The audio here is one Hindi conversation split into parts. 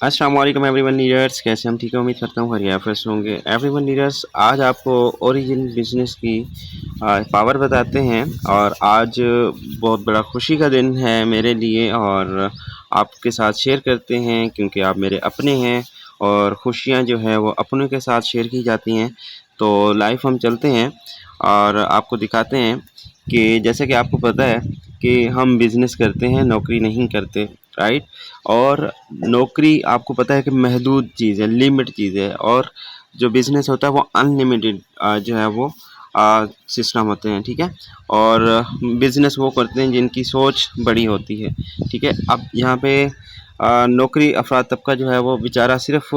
अस्सलाम वालेकुम एवरीवन लीडर्स, कैसे हम ठीक है। उम्मीद करता हूँ खैरियत होंगे। एवरीवन लीडर्स, आज आपको ओरिजिन बिजनेस की पावर बताते हैं। और आज बहुत बड़ा खुशी का दिन है मेरे लिए और आपके साथ शेयर करते हैं, क्योंकि आप मेरे अपने हैं और खुशियाँ जो है वो अपनों के साथ शेयर की जाती हैं। तो लाइफ हम चलते हैं और आपको दिखाते हैं कि जैसे कि आपको पता है कि हम बिज़नेस करते हैं, नौकरी नहीं करते, राइट। और नौकरी आपको पता है कि महदूद चीज़ है, लिमिट चीज़ है, और जो बिज़नेस होता है वो अनलिमिटेड जो है वो सिस्टम होते हैं, ठीक है। और बिज़नेस वो करते हैं जिनकी सोच बड़ी होती है, ठीक है। अब यहाँ पे नौकरी अफ़राद तबका जो है वो बेचारा सिर्फ़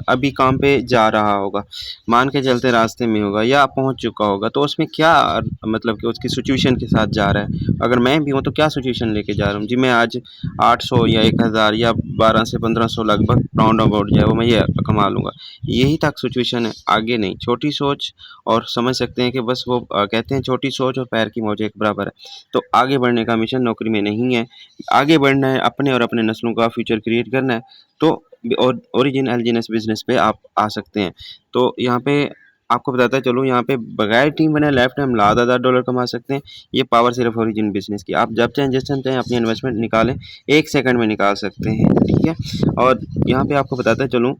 अभी काम पे जा रहा होगा, मान के चलते रास्ते में होगा या पहुँच चुका होगा, तो उसमें क्या मतलब कि उसकी सिचुएशन के साथ जा रहा है। अगर मैं भी हूँ तो क्या सिचुएशन लेके जा रहा हूँ जी। मैं आज 800 या 1000 या 12 से 1500 लगभग राउंड अबाउट जो है वो मैं ये कमा लूँगा। यही तक सिचुएशन है, आगे नहीं। छोटी सोच, और समझ सकते हैं कि बस वो कहते हैं छोटी सोच और पैर की मौज एक बराबर है। तो आगे बढ़ने का मिशन नौकरी में नहीं है, आगे बढ़ना है, अपने और अपने नस्लों का फ्यूचर क्रिएट करना है। तो और ओरिजिन एलजीएनएस बिजनेस पे आप आ सकते हैं। तो यहाँ पे आपको बताता चलूँ, यहाँ पे बगैर टीम बनाए लेफ्ट हम लाख हज़ार डॉलर कमा सकते हैं। ये पावर सिर्फ ओरिजिन बिजनेस की। आप जब चाहें जिस टाइम चाहें अपनी इन्वेस्टमेंट निकालें, 1 सेकंड में निकाल सकते हैं, ठीक है। और यहाँ पे आपको बताता चलूँ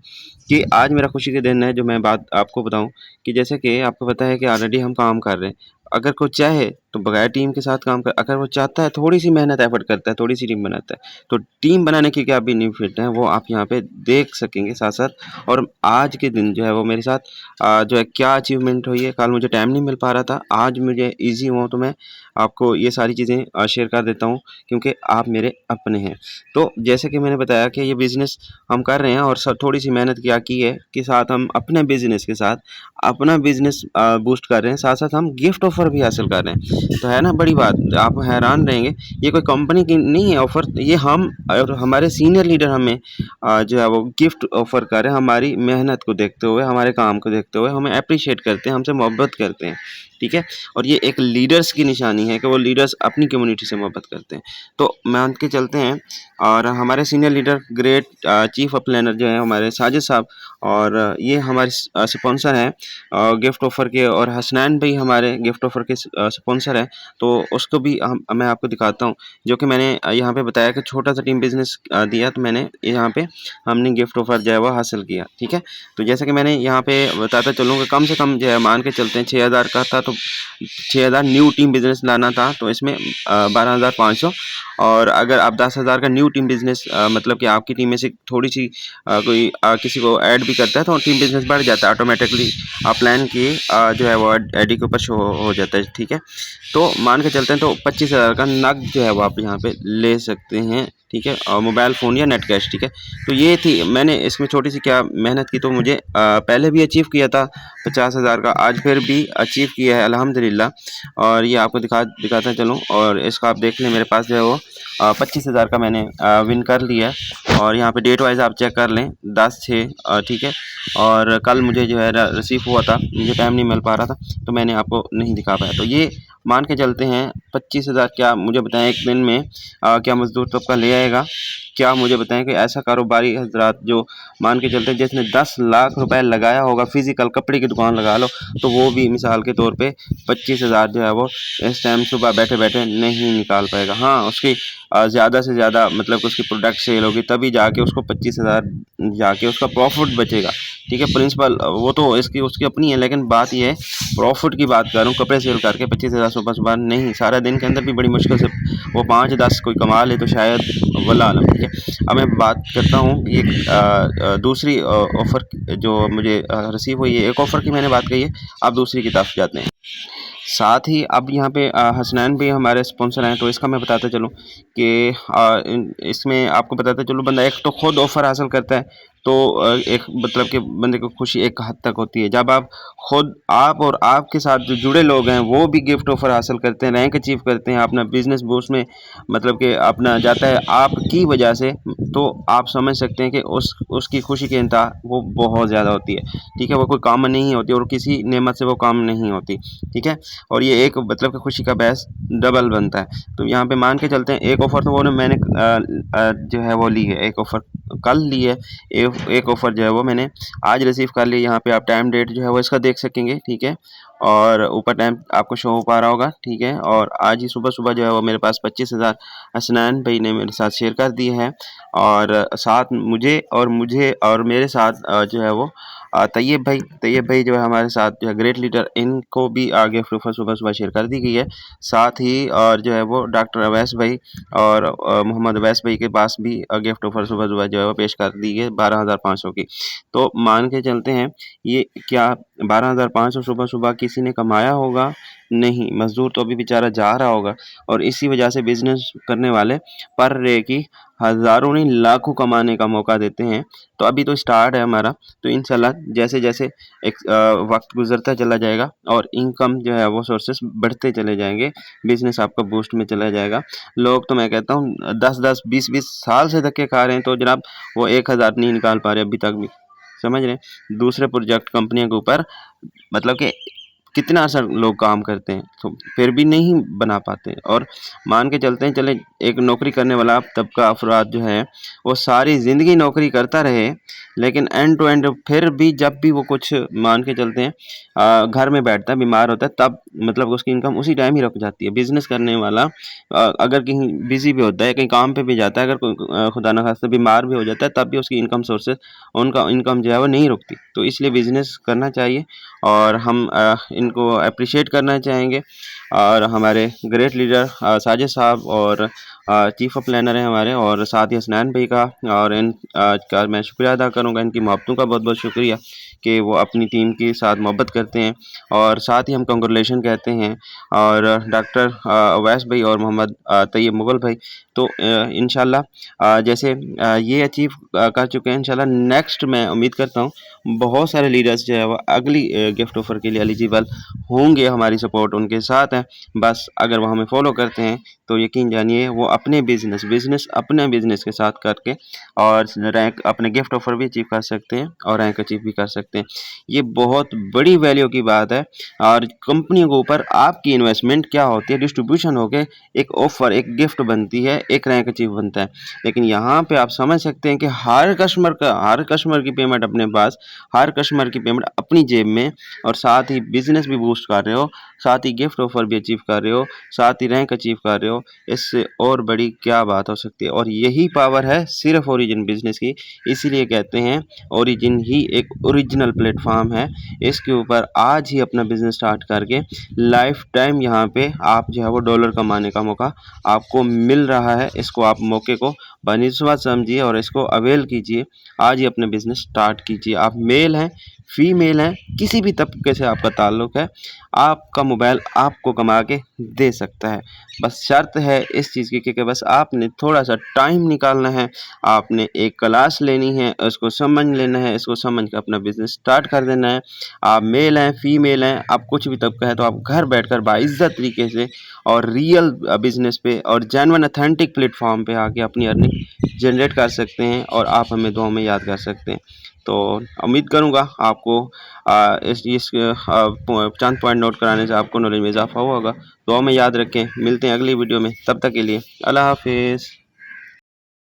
कि आज मेरा खुशी का दिन है। जो मैं बात आपको बताऊँ कि जैसे कि आपको पता है कि ऑलरेडी हम काम कर रहे हैं। अगर कोई चाहे तो बगैर टीम के साथ काम कर, अगर वो चाहता है थोड़ी-सी मेहनत एफर्ट करता है, थोड़ी-सी टीम बनाता है, तो टीम बनाने के क्या बेनिफिट हैं वो आप यहाँ पे देख सकेंगे साथ-साथ। और आज के दिन जो है वो मेरे साथ जो है क्या अचीवमेंट हुई है। कल मुझे टाइम नहीं मिल पा रहा था, आज मुझे ईज़ी हुआ तो मैं आपको ये सारी चीज़ें शेयर कर देता हूँ, क्योंकि आप मेरे अपने हैं। तो जैसे कि मैंने बताया कि ये बिज़नेस हम कर रहे हैं और थोड़ी-सी मेहनत क्या की है कि साथ हम अपने बिज़नेस के साथ अपना बिज़नेस बूस्ट कर रहे हैं, साथ-साथ हम गिफ्ट ऑफ़र भी हासिल कर रहे हैं। तो है ना बड़ी बात, आप हैरान रहेंगे। ये कोई कंपनी की नहीं है ऑफ़र, ये हम और हमारे सीनियर लीडर हमें जो है वो गिफ्ट ऑफ़र कर रहे हैं। हमारी मेहनत को देखते हुए, हमारे काम को देखते हुए हमें एप्रिशिएट करते हैं, हमसे मोहब्बत करते हैं, ठीक है। और ये एक लीडर्स की निशानी है कि वो लीडर्स अपनी कम्युनिटी से मोहब्बत करते हैं। तो मान के चलते हैं, और हमारे senior leader great chief of planner जो है हमारे साजिद साहब, और ये हमारे स्पॉन्सर हैं गिफ्ट ऑफ़र के, और हसनैन भाई हमारे गिफ्ट ऑफ़र के स्पॉन्सर हैं। तो उसको भी मैं आपको दिखाता हूँ, जो कि मैंने यहाँ पे बताया कि छोटा-सा टीम बिज़नेस दिया, तो मैंने यहाँ पे हमने गिफ्ट ऑफ़र जो है वो हासिल किया, ठीक है। तो जैसे कि मैंने यहाँ पे बताता चलूँ कि कम से कम जो है मान के चलते हैं 6000 का था, तो 6000 न्यू टीम बिज़नेस लाना था, तो इसमें 12,500। और अगर आप 10,000 का न्यू टीम बिज़नेस मतलब कि आपकी टीम में से थोड़ी-सी कोई किसी को ऐड भी करता है, तो टीम बिज़नेस बढ़ जाता है ऑटोमेटिकली। आप प्लान किए जो है वो एडी के ऊपर शो हो जाता है, ठीक है। तो मान के चलते हैं तो 25,000 का नग जो है वो आप यहाँ पे ले सकते हैं, ठीक है। और मोबाइल फ़ोन या नेट कैश, ठीक है। तो ये थी, मैंने इसमें छोटी-सी क्या मेहनत की, तो मुझे पहले भी अचीव किया था 50,000 का, आज फिर भी अचीव किया है अल्हम्दुलिल्लाह। और ये आपको दिखाता चलूँ, और इसको आप देख लें, मेरे पास जो है वो 25,000 का मैंने विन कर लिया है। और यहाँ पे डेट वाइज़ आप चेक कर लें, 10/6 ठीक है। और कल मुझे जो है रिसीव हुआ था, मुझे टाइम नहीं मिल पा रहा था, तो मैंने आपको नहीं दिखा पाया। तो ये मान के चलते हैं 25,000, क्या मुझे बताएं एक दिन में क्या मजदूर तबका ले आएगा। क्या मुझे बताएं कि ऐसा कारोबारी हजरात जो मान के चलते हैं जिसने 10 लाख रुपए लगाया होगा, फिजिकल कपड़े की दुकान लगा लो, तो वो भी मिसाल के तौर पे 25,000 जो है वो इस टाइम सुबह बैठे बैठे नहीं निकाल पाएगा। हाँ, उसकी ज़्यादा से ज़्यादा मतलब कि उसकी प्रोडक्ट सेल होगी, तभी जाके उसको 25,000 जाके उसका प्रॉफिट बचेगा, ठीक है। प्रिंसिपल वो तो इसकी उसकी अपनी है, लेकिन बात ये है प्रॉफिट की बात कर रहा हूँ। कपड़े सेल करके 25,000 सुबह सुबह नहीं, सारा दिन के अंदर भी बड़ी मुश्किल से वो 5-10 कोई कमा ले तो शायद वल्लाह आलम, ठीक है। अब मैं बात करता हूँ ये दूसरी ऑफ़र जो मुझे रिसीव हुई है। एक ऑफ़र की मैंने बात कही है, अब दूसरी की तरफ जाते हैं। साथ ही अब यहाँ पे हसनैन भी हमारे स्पॉन्सर हैं, तो इसका मैं बताता चलूँ कि इसमें आपको बताता चलूँ, बंदा एक तो खुद ऑफ़र हासिल करता है, तो एक मतलब कि बंदे को खुशी एक हद तक होती है। जब आप खुद, आप और आपके साथ जो जुड़े लोग हैं वो भी गिफ्ट ऑफ़र हासिल करते हैं, रैंक अचीव करते हैं, अपना बिज़नेस बूस्ट में मतलब कि अपना जाता है आपकी वजह से, तो आप समझ सकते हैं कि उसकी खुशी की इंतहा वो बहुत ज़्यादा होती है, ठीक है। वो कोई काम नहीं होती और किसी नेमत से वो काम नहीं होती, ठीक है। और ये एक मतलब कि खुशी का बहस डबल बनता है। तो यहाँ पे मान के चलते हैं एक ऑफ़र तो वो मैंने जो है वो ली है, एक ऑफ़र कल ली है, एक ऑफ़र जो है वो मैंने आज रिसीव कर ली। यहाँ पे आप टाइम डेट जो है वो इसका देख सकेंगे, ठीक है। और ऊपर टाइम आपको शो हो पा रहा होगा, ठीक है। और आज ही सुबह-सुबह जो है वो मेरे पास 25,000 हसनैन भाई ने मेरे साथ शेयर कर दिए हैं। और साथ मुझे और मेरे साथ जो है वो तैयब भाई जो है हमारे साथ जो है ग्रेट लीडर, इनको भी आगे सुबह-सुबह शेयर कर दी गई है। साथ ही और जो है वो डॉक्टर अवैस भाई और मोहम्मद अवैस भाई के पास भी गिफ्ट ऑफ़र सुबह-सुबह जो है वो पेश कर दी है 12,500 की। तो मान के चलते हैं, ये क्या 12,500 सुबह-सुबह किसी ने कमाया होगा? नहीं, मज़दूर तो अभी बेचारा जा रहा होगा। और इसी वजह से बिज़नेस करने वाले पर डे की हज़ारों नहीं लाखों कमाने का मौका देते हैं। तो अभी तो स्टार्ट है हमारा, तो इंशाल्लाह जैसे-जैसे एक वक़्त गुज़रता चला जाएगा और इनकम जो है वो सोर्सेस बढ़ते चले जाएँगे, बिज़नेस आपका बूस्ट में चला जाएगा। लोग तो मैं कहता हूँ 10-10, 20-20 साल से धक्के खा रहे हैं, तो जनाब वो 1,000 नहीं निकाल पा रहे अभी तक भी, समझ रहे हैं? दूसरे प्रोजेक्ट कंपनियों के ऊपर मतलब कि कितना असर लोग काम करते हैं, तो फिर भी नहीं बना पाते। और मान के चलते हैं, चले एक नौकरी करने वाला तबका अफ़राद जो है वो सारी ज़िंदगी नौकरी करता रहे, लेकिन एंड टू एंड फिर भी जब भी वो कुछ मान के चलते हैं घर में बैठता है, बीमार होता है, तब मतलब उसकी इनकम उसी टाइम ही रुक जाती है। बिज़नेस करने वाला अगर कहीं बिज़ी भी होता है, कहीं काम पे भी जाता है, अगर कोई खुदा न ख़ास्ता बीमार भी हो जाता है, तब भी उसकी इनकम सोर्सेज़ उनका इनकम जो है वो नहीं रुकती। तो इसलिए बिज़नेस करना चाहिए और हम इनको एप्रिशिएट करना चाहेंगे। और हमारे ग्रेट लीडर साजिद साहब और चीफ़ ऑफ प्लानर हैं हमारे, और साथ ही हसनैन भाई का और का मैं शुक्रिया अदा करूँगा, इनकी मोहब्बतों का बहुत-बहुत शुक्रिया कि वो अपनी टीम के साथ मोहब्बत करते हैं। और साथ ही हम कांग्रेचुलेशन कहते हैं। और डॉक्टर अवैस भाई और मोहम्मद तैयब मुग़ल भाई, तो इंशाल्लाह जैसे ये अचीव कर चुके हैं, इंशाल्लाह नेक्स्ट मैं उम्मीद करता हूँ बहुत सारे लीडर्स जो है वो अगली गिफ्ट ऑफ़र के लिए एलिजिबल होंगे। हमारी सपोर्ट उनके साथ है, बस अगर वो हमें फॉलो करते हैं तो यकीन जानिए वो अपने अपने बिज़नेस के साथ करके और रैंक अपने गिफ्ट ऑफ़र भी अचीव कर सकते हैं और रैंक अचीव भी कर सकते हैं। ये बहुत बड़ी वैल्यू की बात है। और कंपनियों के ऊपर आपकी इन्वेस्टमेंट क्या होती है, डिस्ट्रीब्यूशन होके एक ऑफ़र, एक गिफ्ट बनती है, एक रैंक अचीव बनता है। लेकिन यहाँ पे आप समझ सकते हैं कि हर कस्टमर की पेमेंट अपने पास, हर कस्टमर की पेमेंट अपनी जेब में, और साथ ही बिज़नेस भी बूस्ट कर रहे हो, साथ ही गिफ्ट ऑफ़र भी अचीव कर रहे हो, साथ ही रैंक अचीव कर रहे हो। इससे और बड़ी क्या बात हो सकती है। और यही पावर है सिर्फ ओरिजिन बिज़नेस की। इसीलिए कहते हैं ओरिजिन ही एक ओरिजिनल प्लेटफॉर्म है। इसके ऊपर आज ही अपना बिज़नेस स्टार्ट करके लाइफ टाइम यहाँ पे आप जो है वो डॉलर कमाने का मौका आपको मिल रहा है। इसको आप मौके को बनिस्बत समझिए और इसको अवेल कीजिए। आज ही अपने बिज़नेस स्टार्ट कीजिए। आप मेल हैं, फीमेल हैं, किसी भी तबके से आपका ताल्लुक़ है, आपका मोबाइल आपको कमा के दे सकता है। बस शर्त है इस चीज़ की कि बस आपने थोड़ा-सा टाइम निकालना है, आपने एक क्लास लेनी है, उसको समझ लेना है, इसको समझ के अपना बिज़नेस स्टार्ट कर देना है। आप मेल हैं, फीमेल हैं, आप कुछ भी तबका है, तो आप घर बैठकर बाइज़्ज़त तरीके से और रियल बिज़नेस पे और जेन्युइन ऑथेंटिक प्लेटफ़ॉर्म पे आके अपनी अर्निंग जनरेट कर सकते हैं और आप हमें दुआ में याद कर सकते हैं। तो उम्मीद करूँगा आपको इस चंद पॉइंट नोट कराने से आपको नॉलेज में इज़ाफ़ा हुआ होगा। दुआ में याद रखें। मिलते हैं अगली वीडियो में, तब तक के लिए अल्लाह हाफ़िज़।